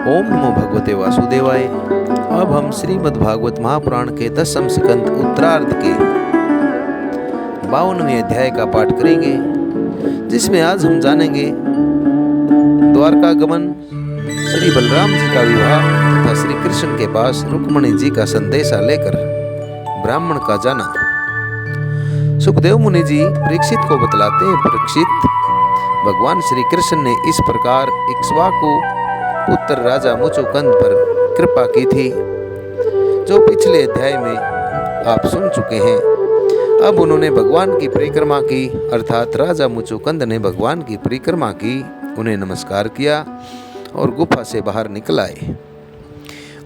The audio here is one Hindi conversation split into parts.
ओम नमो भगवते वासुदेवाय। अब हम श्रीमद् भागवत महापुराण के 10वें स्कंद उत्तरार्ध के 52वें अध्याय का पाठ करेंगे, जिसमें आज हम जानेंगे द्वारका गमन, श्री बलराम जी का विवाह तथा श्री कृष्ण के पास रुक्मणी जी का संदेशा लेकर ब्राह्मण का जाना। सुखदेव मुनि जी परीक्षित को बतलाते हैं, परीक्षित, भगवान श्री कृष्ण ने इस प्रकार इक्ष्वाकु पुत्र राजा मुचुकुंद पर कृपा की थी, जो पिछले अध्याय में आप सुन चुके हैं। अब उन्होंने भगवान की परिक्रमा की, अर्थात राजा मुचुकुंद ने भगवान की परिक्रमा की, उन्हें नमस्कार किया और गुफा से बाहर निकल आए।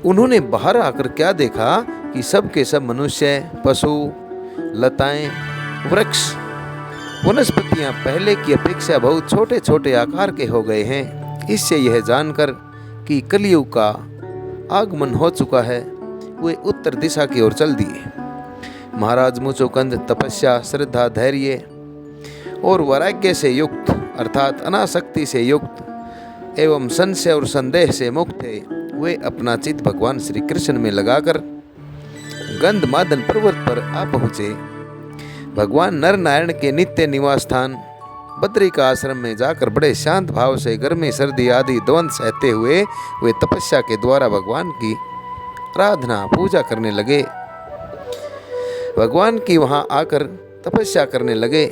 उन्होंने बाहर आकर क्या देखा कि सब के सब मनुष्य, पशु, लताएं, वृक्ष, वनस्पतियां पहले की अपेक्षा बहुत छोटे छोटे आकार के हो गए हैं। इससे यह जानकर कि कलयुग का आगमन हो चुका है, वे उत्तर दिशा की ओर चल दिए। महाराज मुचुकुंद तपस्या, श्रद्धा, धैर्य और वैराग्य से युक्त, अर्थात अनासक्ति से युक्त एवं संशय और संदेह से मुक्त थे। वे अपना चित्त भगवान श्री कृष्ण में लगाकर गंधमादन पर्वत पर आ पहुँचे। भगवान नर नारायण के नित्य निवास स्थान बद्री का आश्रम में जाकर बड़े शांत भाव से गर्मी सर्दी आदि द्वंद्व सहते हुए वे तपस्या के द्वारा भगवान की आराधना पूजा करने लगे। भगवान की वहां आकर तपस्या करने लगे।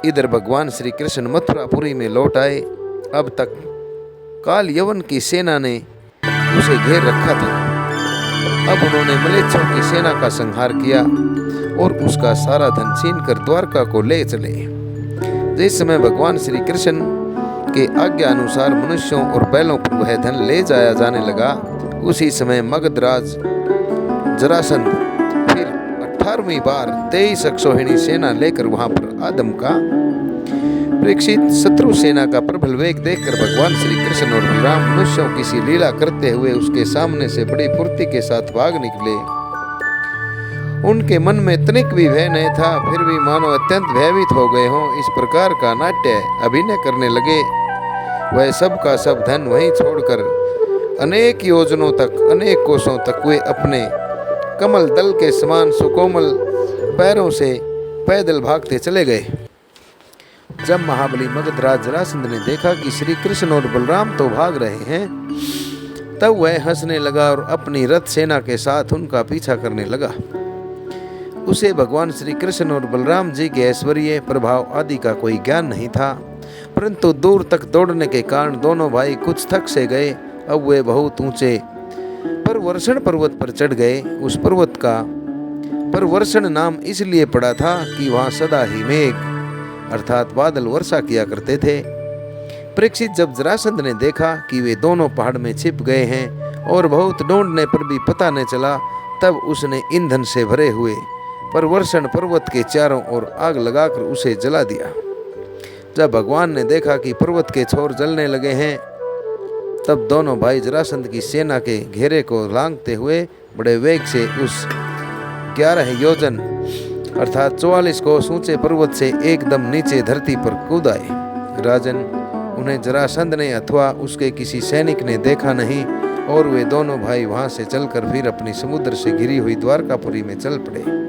इधर भगवान श्री कृष्ण मथुरापुरी में लौट आए। अब तक काल यवन की सेना ने उसे घेर रखा था। अब उन्होंने मलेच्छों की सेना का संहार किया और उसका सारा धन छीन कर द्वारका को ले चले। जिस समय भगवान श्री कृष्ण के आज्ञा अनुसार मनुष्यों और बैलों पर वह धन ले जाया जाने लगा, उसी समय मगधराज जरासंध फिर 18वीं बार 23 अक्षौहिणी सेना लेकर वहां पर आदम का। परीक्षित शत्रु सेना का प्रबल वेग देखकर भगवान श्री कृष्ण और बलराम मनुष्यों की सी लीला करते हुए उसके सामने से बड़ी फुर्ती के साथ भाग निकले। उनके मन में तनिक भी भय नहीं था, फिर भी मानो अत्यंत भयभीत हो गए हों, इस प्रकार का नाट्य अभिनय करने लगे। वह सब का सब धन वहीं छोड़कर अनेक योजनों तक, अनेक कोसों तक वे अपने कमल दल के समान सुकोमल पैरों से पैदल भागते चले गए। जब महाबली मगधराज जरासंध ने देखा कि श्री कृष्ण और बलराम तो भाग रहे हैं, तब वह हंसने लगा और अपनी रथ सेना के साथ उनका पीछा करने लगा। उसे भगवान श्री कृष्ण और बलराम जी के ऐश्वर्य, प्रभाव आदि का कोई ज्ञान नहीं था, परंतु दूर तक दौड़ने के कारण दोनों भाई कुछ थक से गए। अब वे बहुत ऊंचे परवर्षण पर्वत पर चढ़ गए। उस पर्वत का परवर्षण नाम इसलिए पड़ा था कि वहां सदा ही मेघ, अर्थात बादल, वर्षा किया करते थे। परीक्षित जब जरासंध ने देखा कि वे दोनों पहाड़ में छिप गए हैं और बहुत ढूंढने पर भी पता न चला, तब उसने ईंधन से भरे हुए परवर्षण पर्वत के चारों ओर आग लगाकर उसे जला दिया। जब भगवान ने देखा कि पर्वत के छोर जलने लगे हैं, तब दोनों भाई जरासंध की सेना के घेरे को लांघते हुए बड़े वेग से उस 11 योजन अर्थात 44 कोस ऊंचे पर्वत से एकदम नीचे धरती पर कूद आए। राजन, उन्हें जरासंध ने अथवा उसके किसी सैनिक ने देखा नहीं और वे दोनों भाई वहां से चलकर फिर अपनी समुद्र से घिरी हुई द्वारकापुरी में चल पड़े।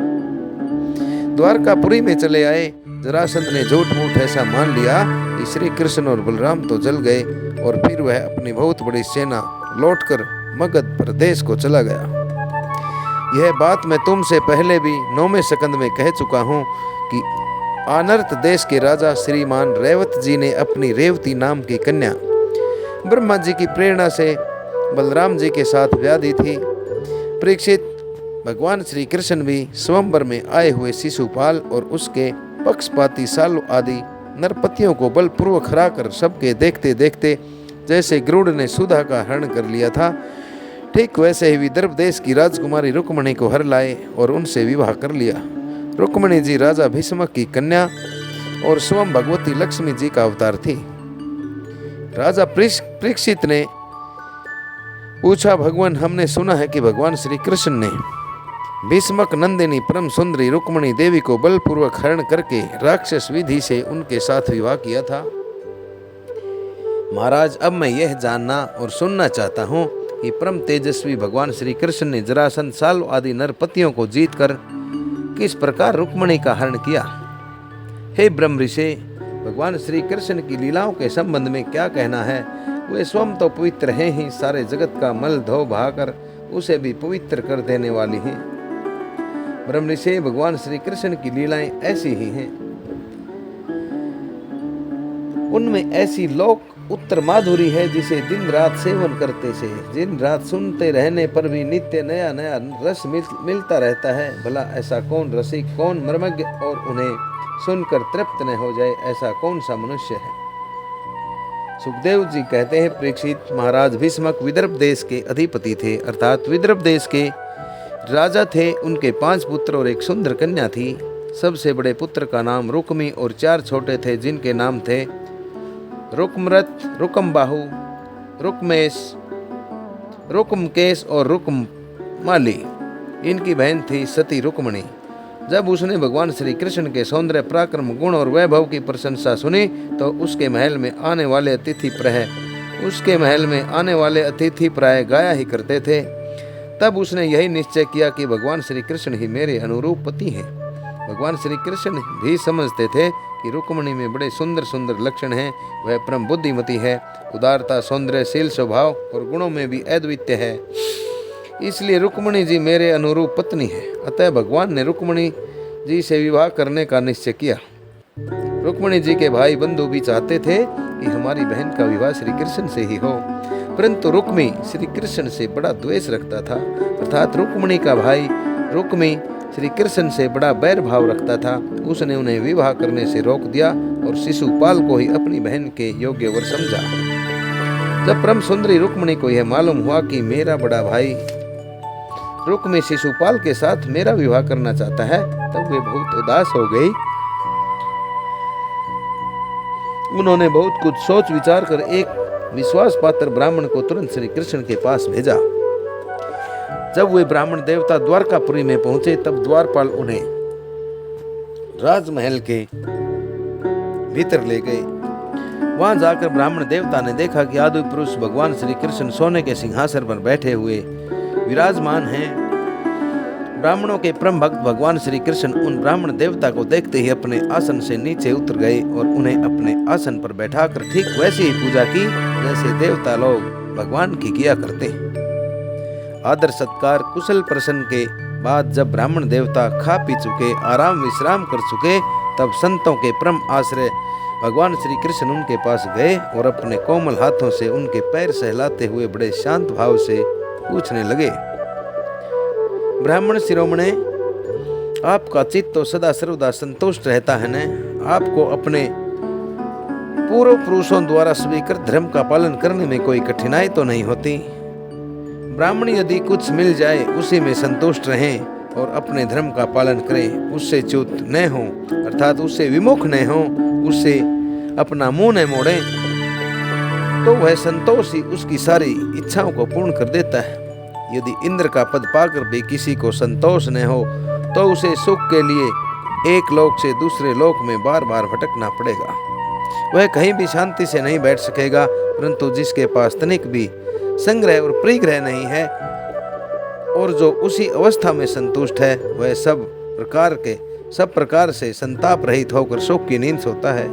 द्वारकापुरी में चले आए। जरासंध ने झूठ मूठ ऐसा मान लिया कि श्री कृष्ण और बलराम तो जल गए और फिर वह अपनी बहुत बड़ी सेना लौटकर मगध प्रदेश को चला गया। यह बात मैं तुमसे पहले भी 9वें स्कंद में कह चुका हूँ कि आनर्त देश के राजा श्रीमान रेवत जी ने अपनी रेवती नाम की कन्या ब्रह्मा जी की प्रेरणा से बलराम जी के साथ ब्याह दी थी। परीक्षित, भगवान श्री कृष्ण भी स्वयंवर में आए हुए शिशुपाल और उसके पक्षपाती सालु आदि नरपतियों को बलपूर्वक हराकर सबके देखते देखते जैसे गरुड़ ने सुधा का हरण कर लिया था, ठीक वैसे ही विदर्भ देश की राजकुमारी रुक्मणी को हर लाए और उनसे विवाह कर लिया। रुक्मणी जी राजा भीष्मक की कन्या और स्वयं भगवती लक्ष्मी जी का अवतार थी। राजा परीक्षित ने पूछा, भगवान, हमने सुना है कि भगवान श्री कृष्ण ने भीष्मक नंदिनी परम सुंदरी रुक्मणी देवी को बलपूर्वक हरण करके राक्षस विधि से उनके साथ विवाह किया था। महाराज, अब मैं यह जानना और सुनना चाहता हूँ कि परम तेजस्वी भगवान श्री कृष्ण ने जरासंध, साल्व आदि नरपतियों को जीतकर किस प्रकार रुक्मिणी का हरण किया। हे ब्रह्म ऋषि, भगवान श्री कृष्ण की लीलाओं के संबंध में क्या कहना है। वे स्वयं तो पवित्र हैं ही, सारे जगत का मल धो बहाकर उसे भी पवित्र कर देने वाली हैं। ब्रह्म ऋषि, भगवान श्री कृष्ण की लीलाएं ऐसी ही हैं। उनमें ऐसी लोक उत्तर माधुरी है जिसे दिन रात सेवन करते से, दिन रात सुनते रहने पर भी नित्य नया नया रस मिलता रहता है। भला ऐसा कौन रसिक, कौन मर्मज्ञ और उन्हें सुनकर तृप्त न हो जाए, ऐसा कौन सा मनुष्य है। सुखदेव जी कहते हैं, परीक्षित महाराज भीष्मक विदर्भ देश के अधिपति थे, अर्थात विदर्भ देश के राजा थे। उनके 5 पुत्र और एक सुंदर कन्या थी। सबसे बड़े पुत्र का नाम रुक्मी और 4 छोटे थे जिनके नाम थे रुक्मरथ, रुक्मबाहु, रुक्मेश, रुक्मकेश और रुक्ममाली। इनकी बहन थी सती रुक्मिणी। जब उसने भगवान श्री कृष्ण के सौंदर्य, पराक्रम, गुण और वैभव की प्रशंसा सुनी तो उसके महल में आने वाले अतिथि प्राय गाया ही करते थे। तब उसने यही निश्चय किया कि भगवान श्री कृष्ण ही मेरे अनुरूप पति हैं। भगवान श्री कृष्ण भी समझते थे कि रुक्मिणी में बड़े सुंदर सुंदर लक्षण हैं। वह परम बुद्धिमती है, उदारता, सौंदर्य, शील, स्वभाव और गुणों में भी अद्वितीय है, इसलिए रुक्मिणी जी मेरे अनुरूप पत्नी है। अतः भगवान ने रुक्मिणी जी से विवाह करने का निश्चय किया। रुक्मिणी जी के भाई बंधु भी चाहते थे कि हमारी बहन का विवाह श्री कृष्ण से ही हो, परंतु रुक्मी श्री कृष्ण से बड़ा द्वेष रखता था, अर्थात रुक्मिणी का भाई रुक्मी श्री कृष्ण से बड़ा बैर भाव रखता था। उसने उन्हें विवाह करने से रोक दिया और शिशुपाल को ही अपनी बहन के योग्य वर समझा। जब परम सुंदरी रुक्मिणी को यह मालूम हुआ कि मेरा बड़ा भाई रुक्मी शिशुपाल के साथ मेरा विवाह करना चाहता है, तब वे बहुत उदास हो गई। उन्होंने बहुत कुछ सोच विचार कर एक विश्वास पात्र ब्राह्मण को तुरंत श्री कृष्ण के पास भेजा। जब वे ब्राह्मण देवता द्वारकापुरी में पहुंचे तब द्वारपाल उन्हें राजमहल के भीतर ले गए। वहां जाकर ब्राह्मण देवता ने देखा कि आदि पुरुष भगवान श्री कृष्ण सोने के सिंहासन पर बैठे हुए विराजमान हैं। ब्राह्मणों के परम भक्त भगवान श्री कृष्ण उन ब्राह्मण देवता को देखते ही अपने आसन से नीचे उतर गए और उन्हें अपने आसन पर बैठाकर ठीक वैसी ही पूजा की जैसे देवता लोग भगवान की किया करते हैं। आदर सत्कार कुशल प्रसन्न के बाद जब ब्राह्मण देवता खा पी चुके, आराम विश्राम कर चुके, तब संतों के परम आश्रय भगवान श्री कृष्ण उनके पास गए और अपने कोमल हाथों से उनके पैर सहलाते हुए बड़े शांत भाव से पूछने लगे, ब्राह्मण शिरोमणे, आपका चित्त तो सदा सर्वदा संतुष्ट रहता है न? आपको अपने पूर्व पुरुषों द्वारा स्वीकृत धर्म का पालन करने में कोई कठिनाई तो नहीं होती? ब्राह्मण यदि कुछ मिल जाए उसी में संतुष्ट रहें और अपने धर्म का पालन करें, उससे च्युत न हो, अर्थात उससे विमुख न हो, उससे अपना मुंह न मोड़ें, तो वह संतोष ही उसकी सारी इच्छाओं को पूर्ण कर देता है। यदि इंद्र का पद पाकर भी किसी को संतोष न हो तो उसे सुख के लिए एक लोक से दूसरे लोक में बार बार भटकना पड़ेगा। वह कहीं भी शांति से नहीं बैठ सकेगा, परंतु जिसके पास तनिक भी संग्रह और परिग्रह नहीं है और जो उसी अवस्था में संतुष्ट है, वह सब प्रकार से संताप रहित होकर सुख की नींद सोता है।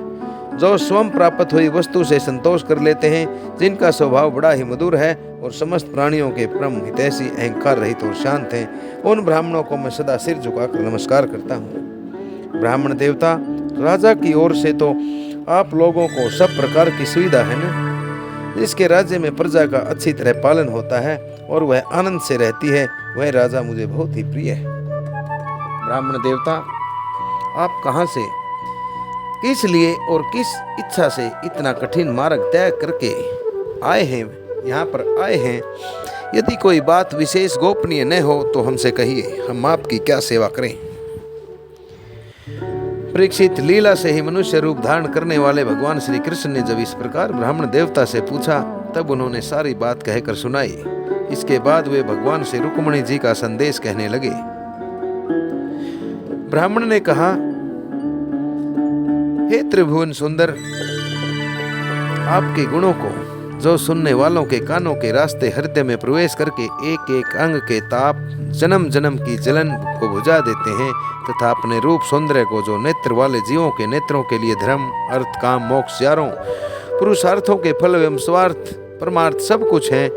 जो स्वयं प्राप्त हुई वस्तु से संतोष कर लेते हैं, जिनका स्वभाव बड़ा ही मधुर है और समस्त प्राणियों के परम हितैषी, अहंकार रहित और शांत हैं, उन ब्राह्मणों को मैं सदा सिर झुकाकर नमस्कार करता हूँ। ब्राह्मण देवता, राजा की ओर से तो आप लोगों को सब प्रकार की सुविधा है न? जिसके राज्य में प्रजा का अच्छी तरह पालन होता है और वह आनंद से रहती है, वह राजा मुझे बहुत ही प्रिय है। ब्राह्मण देवता, आप कहाँ से, किस लिए और किस इच्छा से इतना कठिन मार्ग तय करके आए हैं, यहाँ पर आए हैं? यदि कोई बात विशेष गोपनीय न हो तो हमसे कहिए, हम आपकी क्या सेवा करें। परीक्षित, लीला से ही मनुष्य रूप धारण करने वाले भगवान श्री कृष्ण ने जब इस प्रकार ब्राह्मण देवता से पूछा तब उन्होंने सारी बात कहकर सुनाई। इसके बाद वे भगवान से रुक्मिणी जी का संदेश कहने लगे। ब्राह्मण ने कहा, हे त्रिभुवन सुंदर, आपके गुणों को जो सुनने वालों के कानों के रास्ते हृदय में प्रवेश करके एक एक अंग के ताप जन्म जन्म की जलन को बुझा देते हैं, तथा अपने रूप सौंदर्य को जो नेत्र वाले जीवों के नेत्रों के लिए धर्म अर्थ काम मोक्ष चारों पुरुषार्थों के फल एवं स्वार्थ परमार्थ सब कुछ है,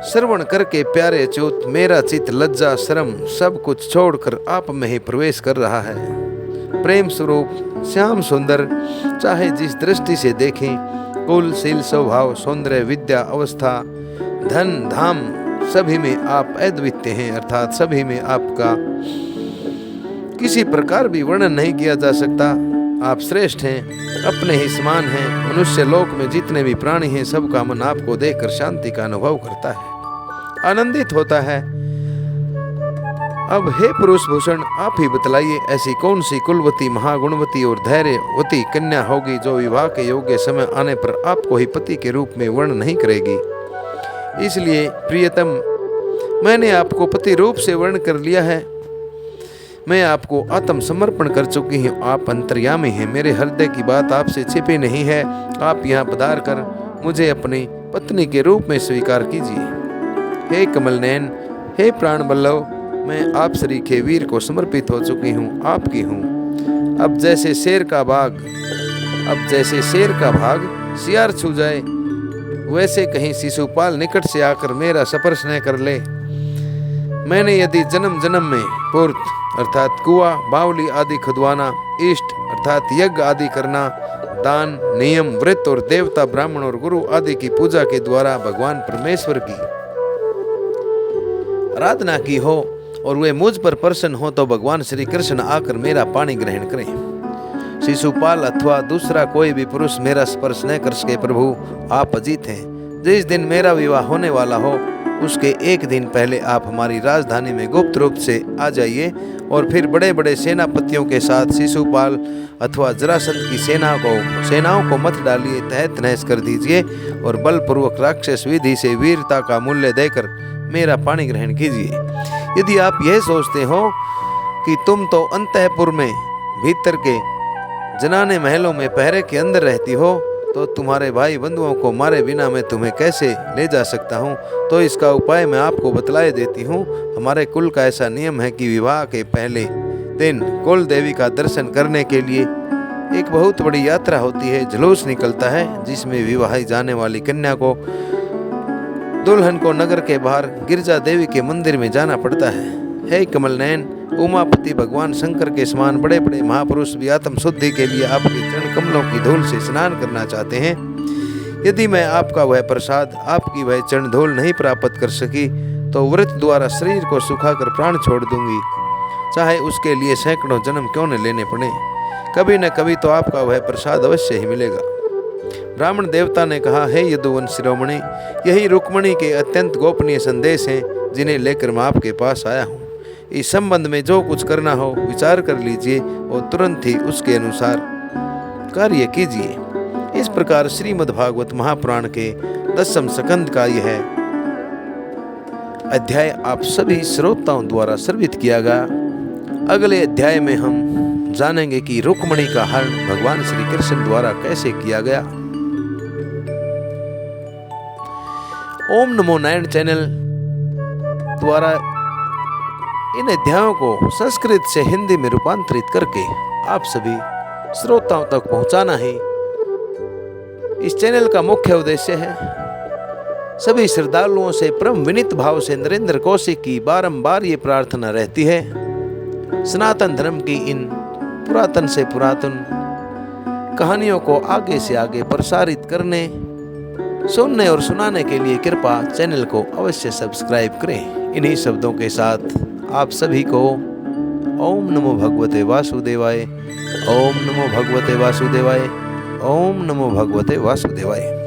श्रवण करके प्यारे अच्युत मेरा चित्त लज्जा शर्म सब कुछ छोड़कर आप में ही प्रवेश कर रहा है। प्रेम स्वरूप श्याम सुंदर चाहे जिस दृष्टि से देखें, कुल शील स्वभाव सौंदर्य विद्या अवस्था धन धाम सभी में आप अद्वितीय हैं, अर्थात सभी में आपका किसी प्रकार भी वर्णन नहीं किया जा सकता। आप श्रेष्ठ हैं, अपने ही समान हैं। मनुष्य लोक में जितने भी प्राणी हैं सबका मन आपको देखकर शांति का अनुभव करता है, आनंदित होता है। अब हे पुरुष भूषण आप ही बतलाइए ऐसी कौन सी कुलवती महागुणवती और धैर्यवती कन्या होगी जो विवाह के योग्य समय आने पर आपको ही पति के रूप में वर्ण नहीं करेगी। इसलिए प्रियतम मैंने आपको पति रूप से वर्ण कर लिया है, मैं आपको आत्म समर्पण कर चुकी हूँ। आप अंतर्यामी हैं, मेरे हृदय की बात आपसे छिपी नहीं है। आप यहाँ पधार कर मुझे अपनी पत्नी के रूप में स्वीकार कीजिए। हे कमल नयन, हे प्राण बल्लभ, मैं आप श्री के वीर को समर्पित हो चुकी हूँ, आपकी हूँ। अब जैसे शेर का भाग सियार छू जाए, वैसे कहीं शिशुपाल निकट से आकर मेरा स्पर्श न कर ले। मैंने यदि जन्म जन्म में पूर्त अर्थात कुआं बावली आदि खुदवाना, इष्ट अर्थात यज्ञ आदि करना, दान नियम व्रत और देवता ब्राह्मण और गुरु आदि की पूजा के द्वारा भगवान परमेश्वर की आराधना की हो और वे मुझ पर प्रसन्न हो, तो भगवान श्री कृष्ण आकर मेरा पानी ग्रहण करें। शिशुपाल अथवा दूसरा कोई भी पुरुष मेरा स्पर्श न कर सके। प्रभु आप अजीत हैं। जिस दिन मेरा विवाह होने वाला हो उसके एक दिन पहले आप हमारी राजधानी में गुप्त रूप से आ जाइए और फिर बड़े बड़े सेनापतियों के साथ शिशुपाल अथवा जरासंध की सेनाओं को मत डालिए, तहत नहस कर दीजिए और बलपूर्वक राक्षस विधि से वीरता का मूल्य देकर मेरा पानी ग्रहण कीजिए। यदि आप यह सोचते हो कि तुम तो अंतःपुर में भीतर के जनाने महलों में पहरे के अंदर रहती हो, तो तुम्हारे भाई बंधुओं को मारे बिना मैं तुम्हें कैसे ले जा सकता हूँ। तो इसका उपाय मैं आपको बतलाए देती हूँ। हमारे कुल का ऐसा नियम है कि विवाह के पहले दिन कुल देवी का दर्शन करने के लिए एक बहुत बड़ी यात्रा होती है, जुलूस निकलता है, जिसमें विवाही जाने वाली कन्या को दुल्हन को नगर के बाहर गिरजा देवी के मंदिर में जाना पड़ता है। हे कमल नयन, उमापति भगवान शंकर के समान बड़े बड़े महापुरुष भी आत्म शुद्धि के लिए आपके चरण कमलों की धूल से स्नान करना चाहते हैं। यदि मैं आपका वह प्रसाद, आपकी वह चरण धूल नहीं प्राप्त कर सकी, तो व्रत द्वारा शरीर को सुखाकर प्राण छोड़ दूंगी, चाहे उसके लिए सैकड़ों जन्म क्यों न लेने पड़े। कभी न कभी तो आपका वह प्रसाद अवश्य ही मिलेगा। ब्राह्मण देवता ने कहा, हे यदुवंश शिरोमणि, यही रुक्मणी के अत्यंत गोपनीय संदेश हैं जिन्हें लेकर मैं आपके पास आया हूँ। इस संबंध में जो कुछ करना हो विचार कर लीजिए और तुरंत ही उसके अनुसार कार्य कीजिए। इस प्रकार श्रीमद् भागवत महापुराण के 10वें स्कंद का यह अध्याय आप सभी श्रोताओं द्वारा श्रवित किया गया। अगले अध्याय में हम जानेंगे कि रुक्मणी का हरण भगवान श्री कृष्ण द्वारा कैसे किया गया। ओम नमो नारायण चैनल द्वारा इन अध्यायों को संस्कृत से हिंदी में रूपांतरित करके आप सभी श्रोताओं तक पहुंचाना ही इस चैनल का मुख्य उद्देश्य है। सभी श्रद्धालुओं से परम विनीत भाव से नरेंद्र कौशिक की बारंबार ये प्रार्थना रहती है, सनातन धर्म की इन पुरातन से पुरातन कहानियों को आगे से आगे प्रसारित करने, सुनने और सुनाने के लिए कृपया चैनल को अवश्य सब्सक्राइब करें। इन्हीं शब्दों के साथ आप सभी को ओम नमो भगवते वासुदेवाय, ओम नमो भगवते वासुदेवाय, ओम नमो भगवते वासुदेवाय।